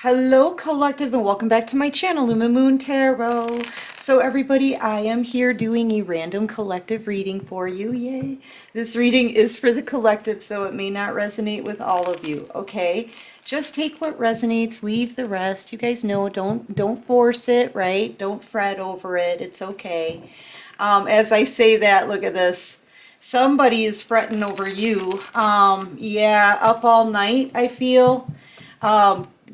Hello collective and welcome back to my channel, Luma Moon Tarot. So everybody, I am here doing a random collective reading for you. Yay! This reading is for the collective, so it may not resonate with all of you, okay? Just take what resonates, leave the rest. You guys know, don't force it, right? Don't fret over it. It's okay. As I say that, look at this. Somebody is fretting over you. Yeah, up all night, I feel.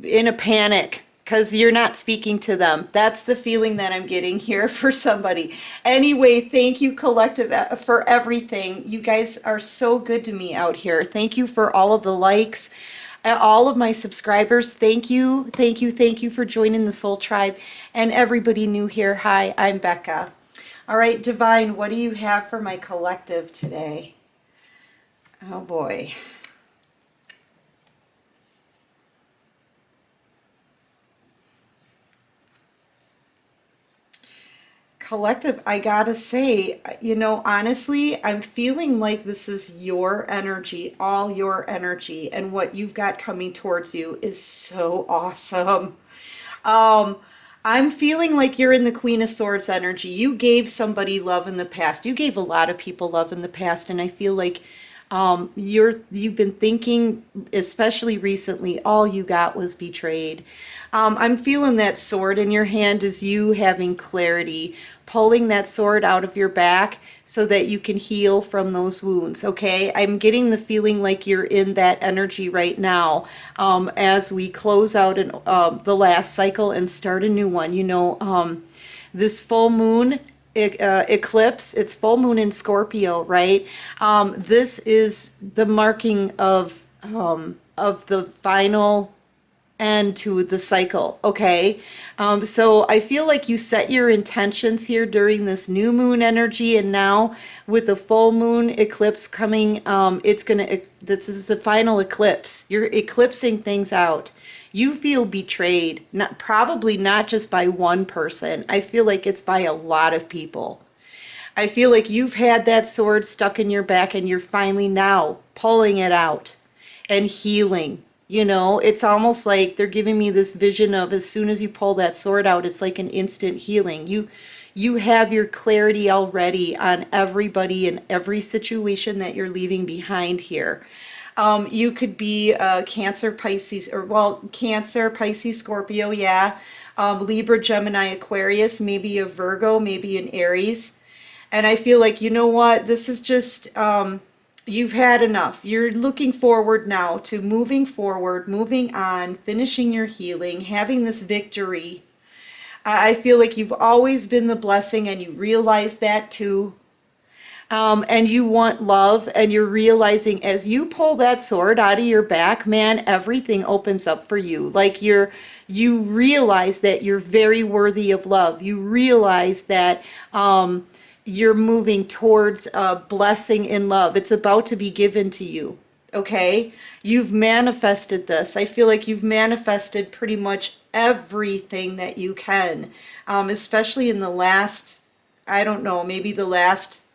In a panic because you're not speaking to them. That's the feeling that I'm getting here for somebody. Anyway, thank you collective for everything. You guys are so good to me out here. Thank you for all of the likes, all of my subscribers. Thank you, thank you, thank you for joining the Soul Tribe. And everybody new here, hi, I'm Becca. All right, Divine, what do you have for my collective today? Oh boy. Collective, I gotta say, you know, honestly, I'm feeling like this is your energy, all your energy, and what you've got coming towards you is so awesome. I'm feeling like you're in the Queen of Swords energy. You gave somebody love in the past. You gave a lot of people love in the past, and I feel like you've been thinking, especially recently, all you got was betrayed. I'm feeling that sword in your hand is you having clarity, pulling that sword out of your back so that you can heal from those wounds, okay? I'm getting the feeling like you're in that energy right now as we close out the last cycle and start a new one. You know, this full moon eclipse, it's full moon in Scorpio, right? This is the marking of the final end to the cycle, okay? So I feel like you set your intentions here during this new moon energy, and now with the full moon eclipse coming, this is the final eclipse. You're eclipsing things out. You feel betrayed, probably not just by one person. I feel like it's by a lot of people. I feel like you've had that sword stuck in your back and you're finally now pulling it out and healing. You know, it's almost like they're giving me this vision of as soon as you pull that sword out, it's like an instant healing. You have your clarity already on everybody and every situation that you're leaving behind here. You could be Cancer, Pisces, or well, Cancer, Pisces, Scorpio, yeah. Libra, Gemini, Aquarius, maybe a Virgo, maybe an Aries. And I feel like, you know what, this is just, you've had enough. You're looking forward now to moving forward, moving on, finishing your healing, having this victory. I feel like you've always been the blessing and you realize that too. And you want love, and you're realizing as you pull that sword out of your back, man, everything opens up for you. Like you realize that you're very worthy of love. You realize that you're moving towards a blessing in love. It's about to be given to you, okay? You've manifested this. I feel like you've manifested pretty much everything that you can, especially in the last, I don't know, maybe the last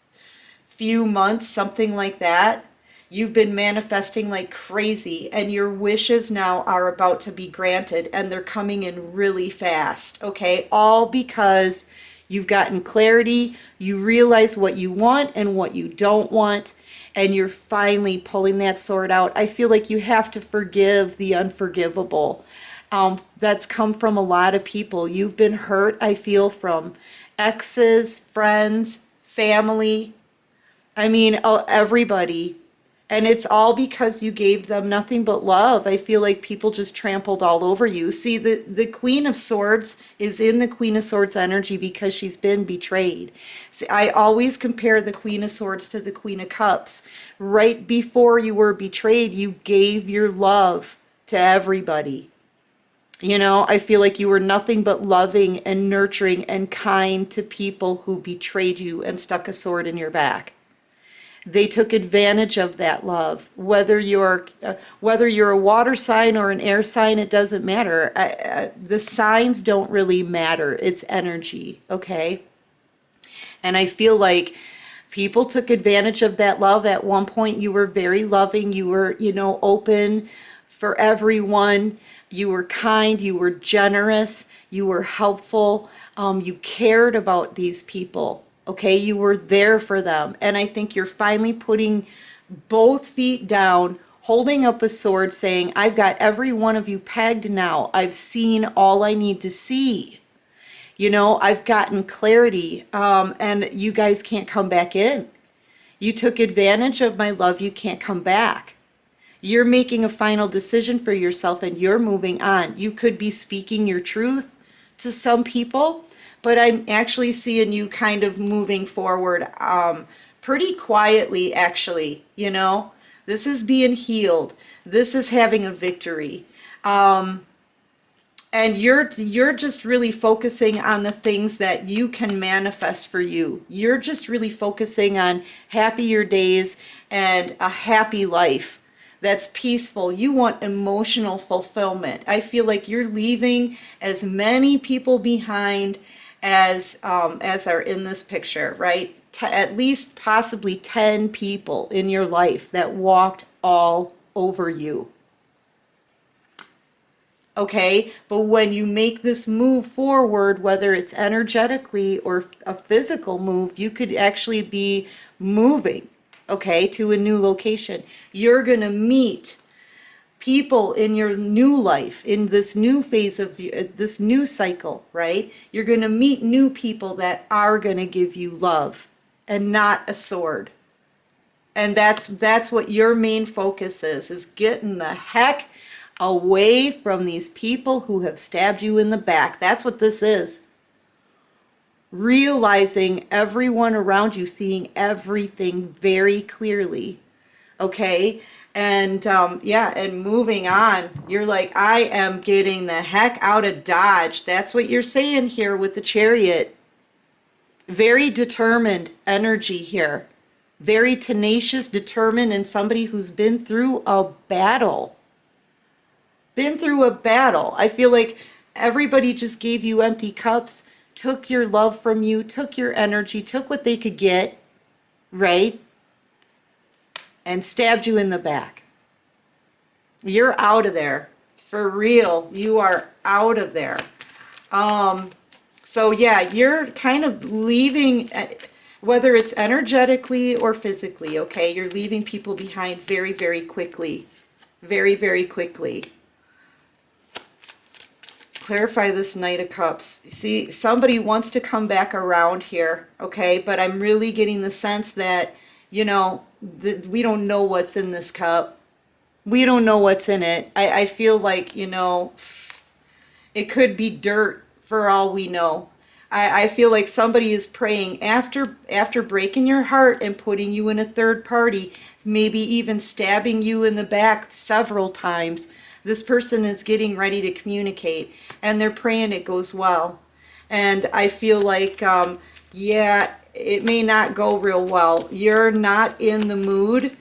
few months, something like that. You've been manifesting like crazy, and your wishes now are about to be granted, and they're coming in really fast, okay? All because you've gotten clarity, you realize what you want and what you don't want, and you're finally pulling that sword out. I feel like you have to forgive the unforgivable. That's come from a lot of people. You've been hurt, I feel, from exes, friends, family. I mean, everybody. And it's all because you gave them nothing but love. I feel like people just trampled all over you. See, the Queen of Swords is in the Queen of Swords energy because she's been betrayed. See, I always compare the Queen of Swords to the Queen of Cups. Right before you were betrayed, you gave your love to everybody. You know, I feel like you were nothing but loving and nurturing and kind to people who betrayed you and stuck a sword in your back. They took advantage of that love. Whether you're a water sign or an air sign, it doesn't matter. The signs don't really matter. It's energy, okay? And I feel like people took advantage of that love. At one point, you were very loving. You were, you know, open for everyone. You were kind, you were generous, you were helpful, you cared about these people, okay? You were there for them. And I think you're finally putting both feet down, holding up a sword, saying, I've got every one of you pegged now. I've seen all I need to see. You know, I've gotten clarity, and you guys can't come back in. You took advantage of my love, you can't come back. You're making a final decision for yourself and you're moving on. You could be speaking your truth to some people, but I'm actually seeing you kind of moving forward pretty quietly, actually, you know. This is being healed. This is having a victory. And you're just really focusing on the things that you can manifest for you. You're just really focusing on happier days and a happy life that's peaceful. You want emotional fulfillment. I feel like you're leaving as many people behind as are in this picture, right? At least possibly 10 people in your life that walked all over you. Okay, but when you make this move forward, whether it's energetically or a physical move, you could actually be moving, okay, to a new location. You're going to meet people in your new life, in this new phase of this new cycle, right? You're going to meet new people that are going to give you love and not a sword. And that's what your main focus is getting the heck away from these people who have stabbed you in the back. That's what this is. Realizing everyone around you, seeing everything very clearly. Okay? And yeah, and moving on. You're like, I am getting the heck out of Dodge. That's what you're saying here with the Chariot. Very determined energy here. Very tenacious, determined, and somebody who's been through a battle. Been through a battle. I feel like everybody just gave you empty cups, took your love from you, took your energy, took what they could get, right? And stabbed you in the back. You're out of there. For real, you are out of there. So yeah, you're kind of leaving, whether it's energetically or physically, okay? You're leaving people behind very, very quickly. Very, very quickly. Clarify this Knight of Cups. See, somebody wants to come back around here, okay? But I'm really getting the sense that, you know, we don't know what's in this cup. We don't know what's in it. I feel like, you know, it could be dirt for all we know. I feel like somebody is praying after breaking your heart and putting you in a third party, maybe even stabbing you in the back several times. This person is getting ready to communicate, and they're praying it goes well. And I feel like, yeah, it may not go real well. You're not in the mood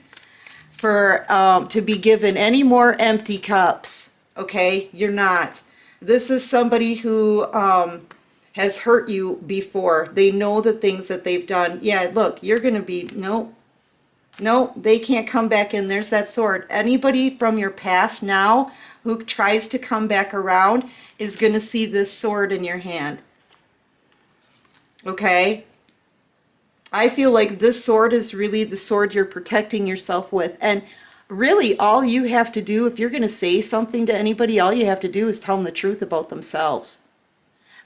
for to be given any more empty cups, okay? You're not. This is somebody who has hurt you before. They know the things that they've done. Yeah, look, you're going to be, no, they can't come back in. There's that sword. Anybody from your past now who tries to come back around is going to see this sword in your hand. Okay? I feel like this sword is really the sword you're protecting yourself with. And really, all you have to do, if you're going to say something to anybody, all you have to do is tell them the truth about themselves.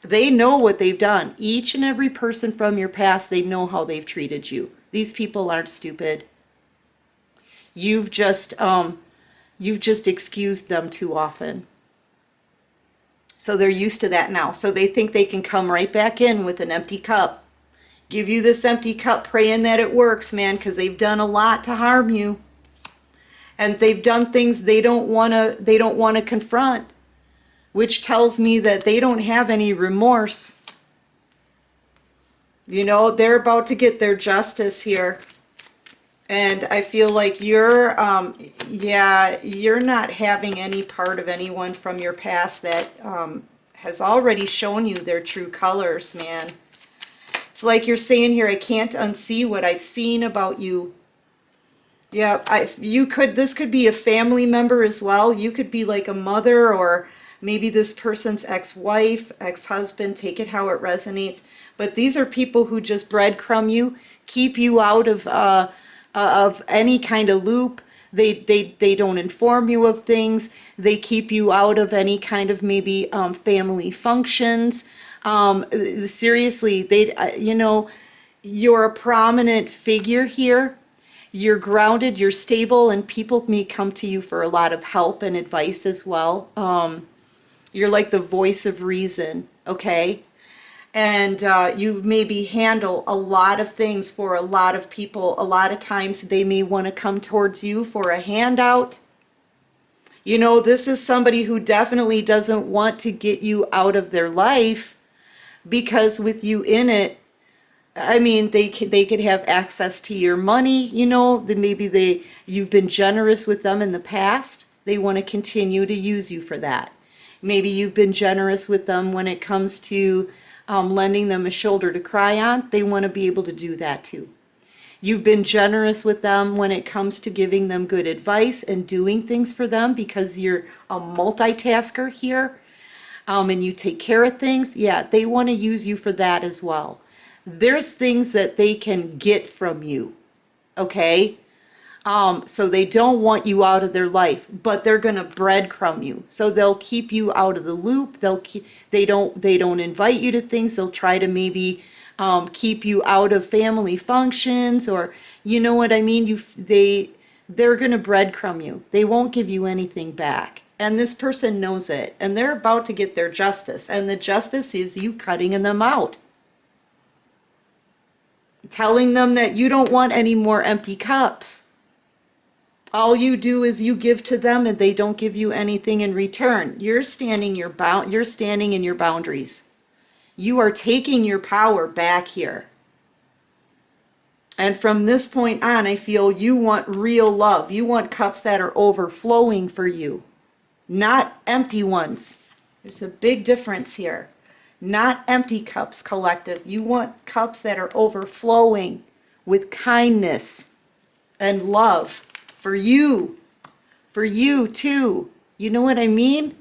They know what they've done. Each and every person from your past, they know how they've treated you. These people aren't stupid. You've just excused them too often. So they're used to that now. So they think they can come right back in with an empty cup. Give you this empty cup praying that it works, man, because they've done a lot to harm you. And they've done things they don't want to confront, which tells me that they don't have any remorse. You know, they're about to get their justice here. And I feel like you're not having any part of anyone from your past that has already shown you their true colors, man. It's like you're saying here, I can't unsee what I've seen about you. Yeah, this could be a family member as well. You could be like a mother or maybe this person's ex-wife, ex-husband, take it how it resonates. But these are people who just breadcrumb you, keep you out of any kind of loop. They don't inform you of things. They keep you out of any kind of maybe family functions. Seriously, you're a prominent figure here. You're grounded, you're stable, and people may come to you for a lot of help and advice as well. You're like the voice of reason, okay? And you maybe handle a lot of things for a lot of people. A lot of times they may want to come towards you for a handout. This is somebody who definitely doesn't want to get you out of their life, because with you in it, I mean, they could have access to your money, maybe you've been generous with them in the past. They want to continue to use you for that. Maybe you've been generous with them when it comes to lending them a shoulder to cry on. They want to be able to do that too. You've been generous with them when it comes to giving them good advice and doing things for them, because you're a multitasker here, and you take care of things. Yeah, they want to use you for that as well. There's things that they can get from you, okay? So they don't want you out of their life, but they're gonna breadcrumb you. So they'll keep you out of the loop. They don't invite you to things. They'll try to maybe keep you out of family functions, or you know what I mean. They're gonna breadcrumb you. They won't give you anything back, and this person knows it, and they're about to get their justice. And the justice is you cutting them out. Telling them that you don't want any more empty cups. All you do is you give to them, and they don't give you anything in return. You're standing in your boundaries. You are taking your power back here. And from this point on, I feel you want real love. You want cups that are overflowing for you, not empty ones. There's a big difference here. Not empty cups, collective. You want cups that are overflowing with kindness and love for you too. You know what I mean?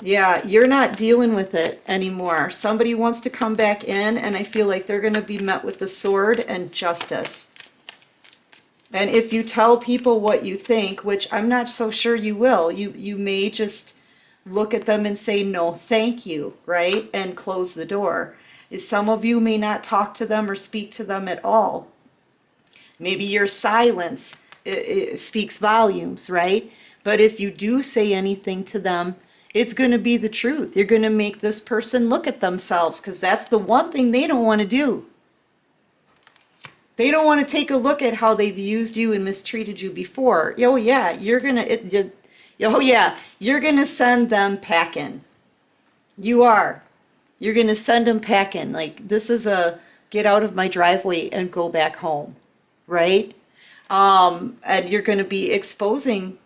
Yeah, you're not dealing with it anymore. Somebody wants to come back in, and I feel like they're going to be met with the sword and justice. And if you tell people what you think, which I'm not so sure you will, you may just look at them and say, no, thank you, right? And close the door. Some of you may not talk to them or speak to them at all. Maybe your silence it speaks volumes, right? But if you do say anything to them, it's going to be the truth. You're going to make this person look at themselves, because that's the one thing they don't want to do. They don't want to take a look at how they've used you and mistreated you before. Oh yeah, you're going to send them packing. You are. You're going to send them packing. Like, this is a get out of my driveway and go back home, right? And you're going to be exposing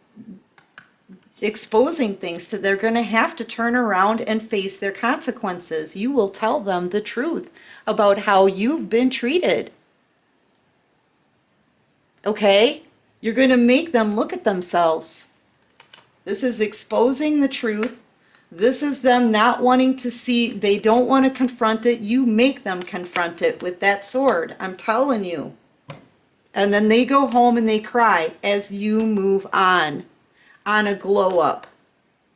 things to, they're going to have to turn around and face their consequences. You will tell them the truth about how you've been treated. Okay? You're going to make them look at themselves. This is exposing the truth. This is them not wanting to see, they don't want to confront it. You make them confront it with that sword. I'm telling you. And then they go home and they cry as you move on a glow up.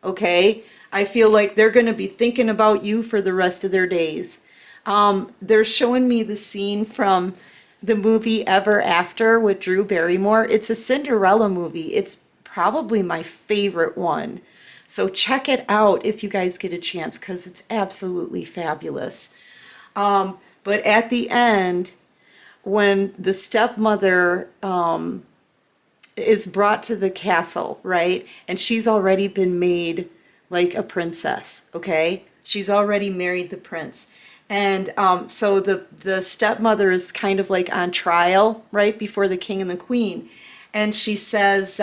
Okay? I feel like they're going to be thinking about you for the rest of their days. They're showing me the scene from the movie Ever After with Drew Barrymore. It's a Cinderella movie. It's probably my favorite one. So check it out if you guys get a chance, because it's absolutely fabulous. But at the end, when the stepmother is brought to the castle, right? And she's already been made like a princess, okay? She's already married the prince. And so the stepmother is kind of like on trial, right, before the king and the queen. And she says,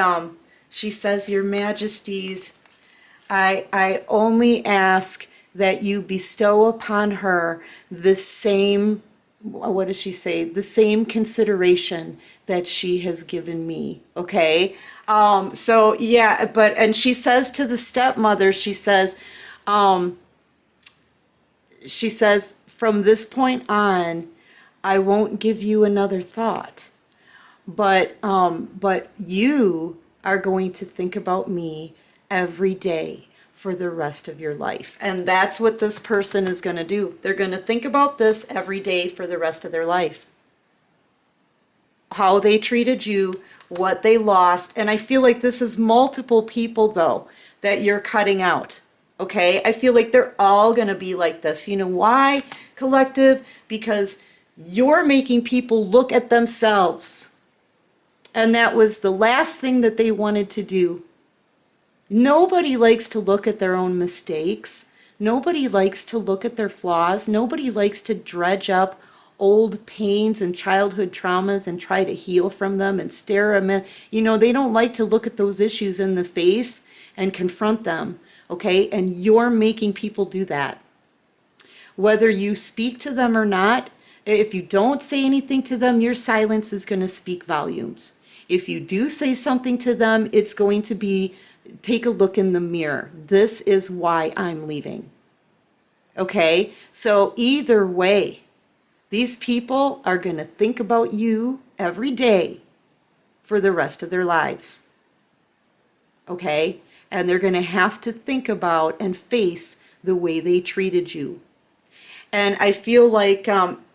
Your Majesties, I only ask that you bestow upon her the same what does she say? The same consideration that she has given me. Okay. So yeah, and she says to the stepmother, she says, from this point on, I won't give you another thought. But you are going to think about me every day for the rest of your life. And that's what this person is going to do. They're going to think about this every day for the rest of their life. How they treated you, what they lost. And I feel like this is multiple people, though, that you're cutting out. Okay? I feel like they're all going to be like this. You know why, collective? Because you're making people look at themselves. And that was the last thing that they wanted to do. Nobody likes to look at their own mistakes. Nobody likes to look at their flaws. Nobody likes to dredge up old pains and childhood traumas and try to heal from them and stare them in. You know, they don't like to look at those issues in the face and confront them, okay? And you're making people do that. Whether you speak to them or not, if you don't say anything to them, your silence is going to speak volumes. If you do say something to them, it's going to be, take a look in the mirror. This is why I'm leaving. Okay? So either way, these people are going to think about you every day for the rest of their lives. Okay? And they're going to have to think about and face the way they treated you. And I feel like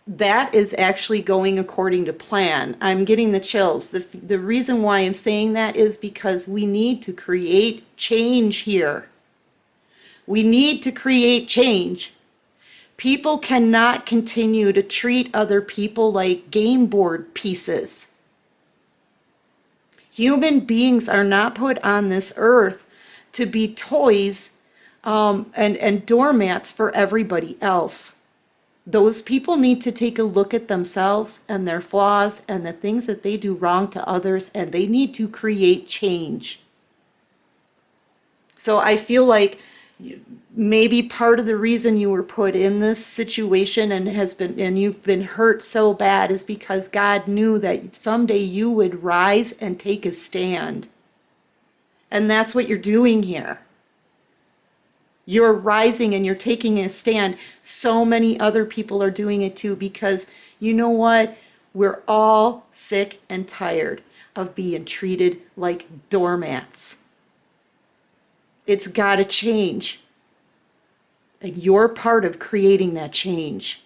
that is actually going according to plan. I'm getting the chills. The reason why I'm saying that is because we need to create change here. We need to create change. People cannot continue to treat other people like game board pieces. Human beings are not put on this earth to be toys and doormats for everybody else. Those people need to take a look at themselves and their flaws and the things that they do wrong to others, and they need to create change. So I feel like maybe part of the reason you were put in this situation and you've been hurt so bad is because God knew that someday you would rise and take a stand. And that's what you're doing here. You're rising and you're taking a stand. So many other people are doing it too, because you know what? We're all sick and tired of being treated like doormats. It's got to change. And you're part of creating that change.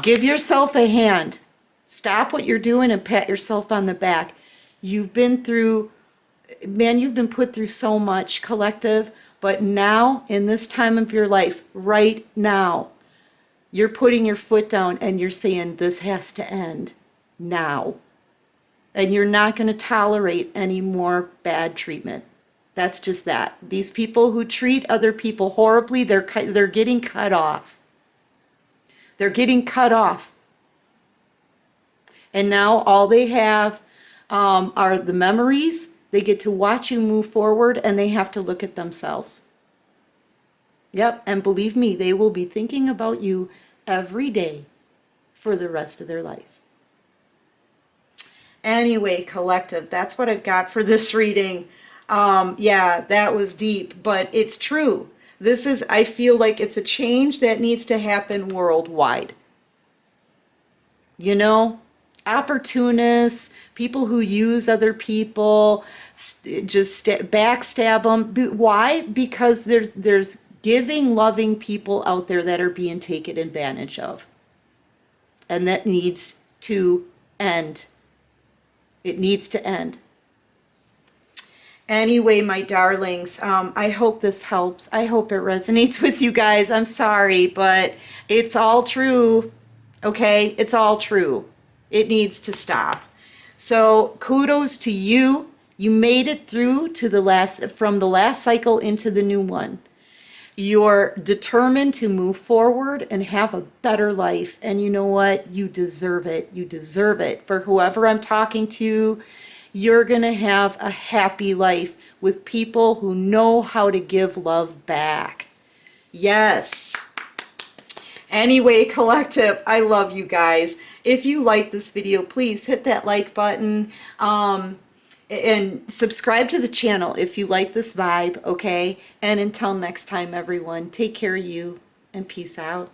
Give yourself a hand. Stop what you're doing and pat yourself on the back. You've been through, man, you've been put through so much, collective, but now, in this time of your life, right now, you're putting your foot down and you're saying, this has to end now. And you're not going to tolerate any more bad treatment. That's just that. These people who treat other people horribly, they're getting cut off. They're getting cut off. And now all they have are the memories. They get to watch you move forward, and they have to look at themselves. Yep, and believe me, they will be thinking about you every day for the rest of their life. Anyway, collective, that's what I've got for this reading. Yeah, that was deep, but it's true. This is, I feel like it's a change that needs to happen worldwide. You know, opportunists, people who use other people, just backstab them. Why? Because there's giving, loving people out there that are being taken advantage of. And that needs to end. It needs to end. Anyway, my darlings, I hope this helps. I hope it resonates with you guys. I'm sorry, but it's all true. Okay? It's all true. It needs to stop. So kudos to you. You made it through to from the last cycle into the new one. You're determined to move forward and have a better life. And you know what? You deserve it. You deserve it. For whoever I'm talking to, you're going to have a happy life with people who know how to give love back. Yes. Anyway, collective, I love you guys. If you like this video, please hit that like button. And subscribe to the channel if you like this vibe, okay? And until next time, everyone, take care of you and peace out.